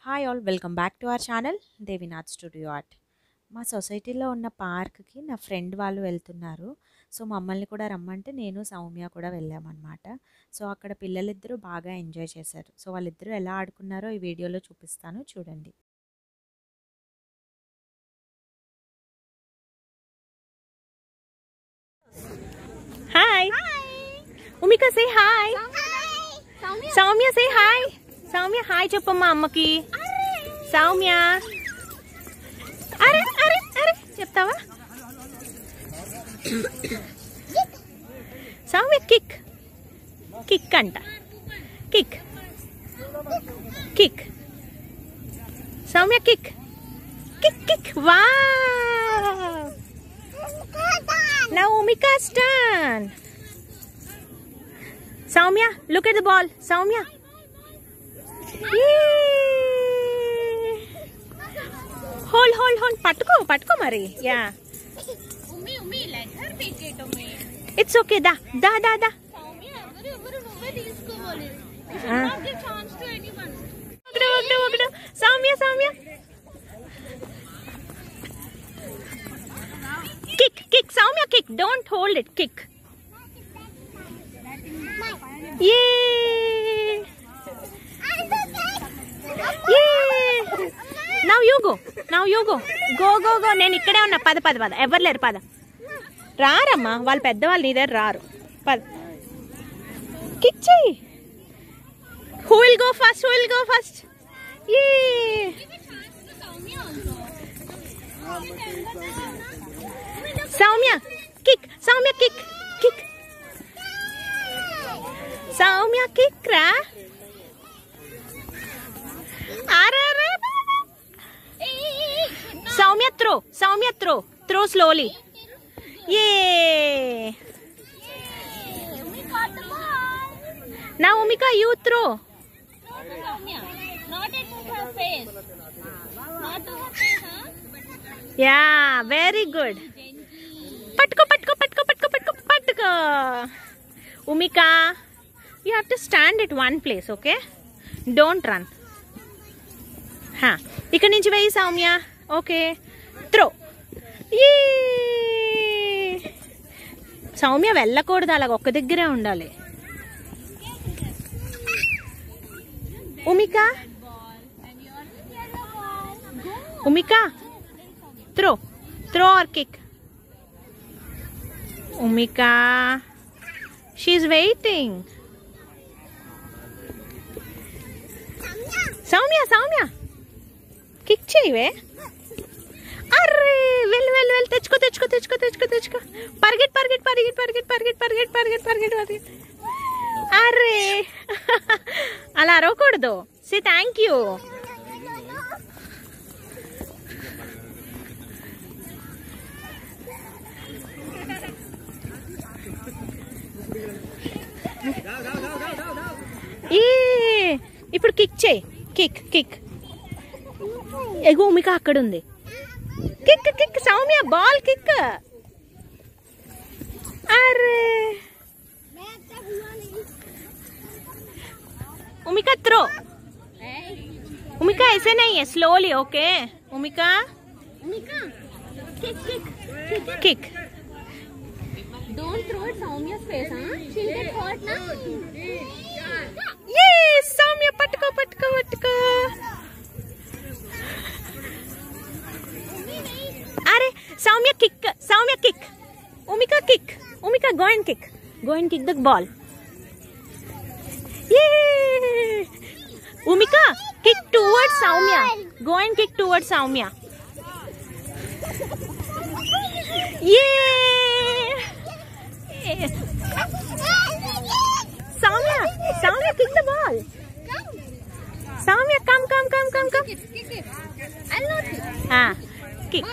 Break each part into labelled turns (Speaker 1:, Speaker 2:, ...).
Speaker 1: Hi all, welcome back to our channel Devinath studio art. మా సొసైటీలో ఉన్న పార్క్కి నా ఫ్రెండ్ వాళ్ళు వెళ్తున్నారు. సో మమ్మల్ని కూడా రమ్మంటే నేను సౌమ్య కూడా వెళ్ళామన్నమాట. సో అక్కడ పిల్లలిద్దరూ బాగా ఎంజాయ్ చేశారు. సో వాళ్ళిద్దరూ ఎలా ఆడుకున్నారో ఈ వీడియోలో చూపిస్తాను, చూడండి. Hi Umika, say hi. Soumya say hi. Soumya hi చెప్పమ్మా అమ్మకి. సౌమ్య అరే అరే అరే చెప్తావా? సౌమ్య కిక్ కిక్ అంట, kick kick. Soumya kick kick kick. Wow, now Umika's turn. Soumya, look at the ball. Soumya. Hold. Pattuko Mari. Yeah.
Speaker 2: Umi, let her pick it, Umi.
Speaker 1: It's okay. Da.
Speaker 2: Soumya, everyone తీసుకోవాలి. You should not give chance to anyone.
Speaker 1: Okado. Soumya. Kick. Soumya, kick. Don't hold it. Kick. Yay! Now you go. Go. నేను ఇక్కడే ఉన్నా. పద. ఎవరు లేరు, పద. రారమ్మా, వాళ్ళు పెద్దవాళ్ళు నీ దగ్గర రారు. పద, కిక్ చెయ్యి. Who will go first? Yay! Soumya, kick. Soumya, kick ra. Are. Soumya, throw slowly. Yay!
Speaker 2: Umi got the ball.
Speaker 1: Now Umika, you throw.
Speaker 2: Throw to Soumya. Not at her face. Not to her face, huh?
Speaker 1: Yeah, very good. Patko. Umika, you have to stand at one place, okay? Don't run. ఇక్కడ నుంచి వెయ్యి Soumya. Okay, throw. Soumya వెళ్ళకూడదు, అలాగ ఒక్క దగ్గరే ఉండాలి. Umika throw or kick. Umika, she's waiting. Soumya, kick చేయవే. అరే వెల్ తెచ్చుకో. పరిగెట్. అరే అలా అరవకూడదు. Say thank you. ఇప్పుడు కిక్ చేయి. కిక్. ఎగో ఉమిక అక్కడ ఉంది. Kick Soumya, ball kick. అరే उमिका थ्रो. उमिका ऐसे नहीं है, slowly. Okay Umika, kick.
Speaker 2: Don't throw at Soumya's face, huh? She'll get hurt now.
Speaker 1: Yes, Soumya, patko. अरे Soumya kick. Umika kick. Umika, go and kick the ball. Yay! Umika, kick towards Soumya. Go and kick towards Soumya. Yay! Soumya, kick the ball. Soumya, come.
Speaker 2: Kick it. I'll not kick.
Speaker 1: Kick.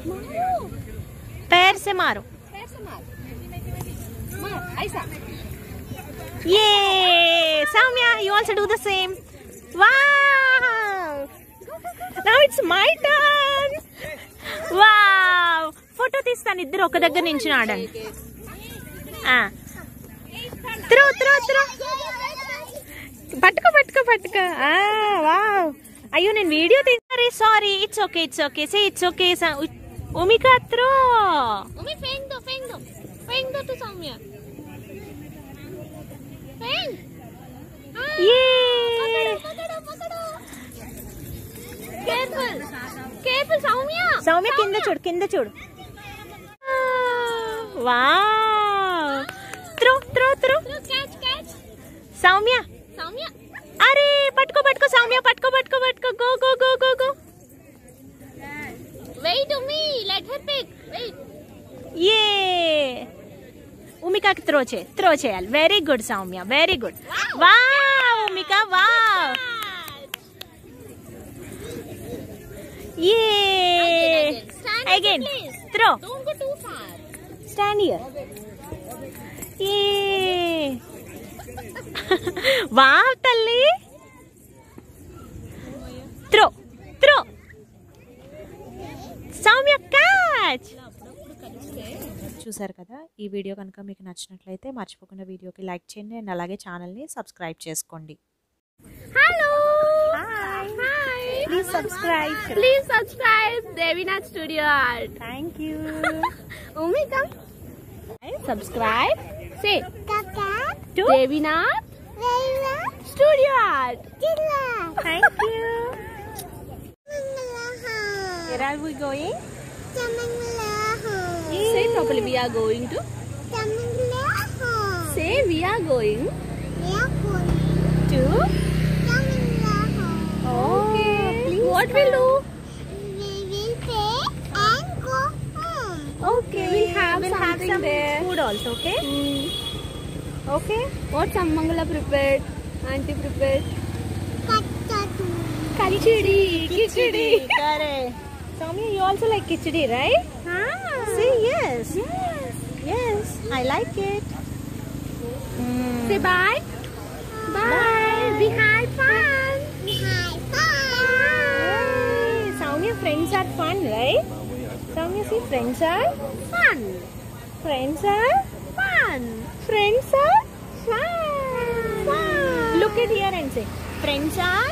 Speaker 2: मारो.
Speaker 1: पैर से मारो.
Speaker 2: मार, ऐसा.
Speaker 1: Yay! Soumya, you also do the same. Wow! Now it's my turn. Wow! Photo తీస్తాను, ఇద్దరు ఒక దగ్గర నుంచి ఆడండి. త్రో. పట్టుకో పట్టుకో పట్టుకో. వావ్, అయ్యో నేను వీడియో తీసారే, sorry. It's okay it's okay, say it's okay. Umika throw.
Speaker 2: Umi, feng do. Feng do to Soumya. Feng.
Speaker 1: ఏ
Speaker 2: Pakado. Careful, Soumya.
Speaker 1: సౌమ్య కింద చూడు. Wow, throw.
Speaker 2: Catch.
Speaker 1: సౌమ్య, అరే పట్టుకో సౌమ్య, పట్టుకో. Go.
Speaker 2: Wait, Umi. Let her pick. Wait.
Speaker 1: ఏ ఉమికాకి throw చేయాలి. Very good Soumya, very good. Wow Umika, wow. ఏ
Speaker 2: Stand
Speaker 1: again throw.
Speaker 2: Don't go too far.
Speaker 1: Stand here. ఏ వావ్ తల్లి. త్రో. సౌమ్య క్యాచ్. చూసారు కదా, ఈ వీడియో కనుక మీకు నచ్చినట్లయితే మర్చిపోకుండా వీడియోకి లైక్ చేయండి అండ్ అలాగే ఛానల్ని సబ్స్క్రైబ్ చేసుకోండి.
Speaker 2: Hello.
Speaker 1: Hi.
Speaker 2: Please subscribe Devinat Studio Art.
Speaker 1: Thank you.
Speaker 2: Umi, come. Subscribe. Say.
Speaker 1: To
Speaker 2: Devinat Studio Art.
Speaker 1: thank you. Where are we going?
Speaker 2: Say properly. We are going to. Say we are going
Speaker 1: To
Speaker 2: Okay.
Speaker 1: please
Speaker 2: What we'll do?
Speaker 1: Okay,
Speaker 2: We'll have
Speaker 1: some
Speaker 2: something there.
Speaker 1: food also. Okay. Okay.
Speaker 2: What Sammangala prepared? Auntie prepared. Khichdi.
Speaker 1: Correct. Soumya, you also like khichdi, right? Say yes. Yes, I like it.
Speaker 2: Say bye. Bye. We had fun.
Speaker 1: Soumya, friends are fun, right? Soumya, see, friends are
Speaker 2: Fun.
Speaker 1: friends are
Speaker 2: Fun.
Speaker 1: friends are
Speaker 2: Fun.
Speaker 1: look at here and say friends are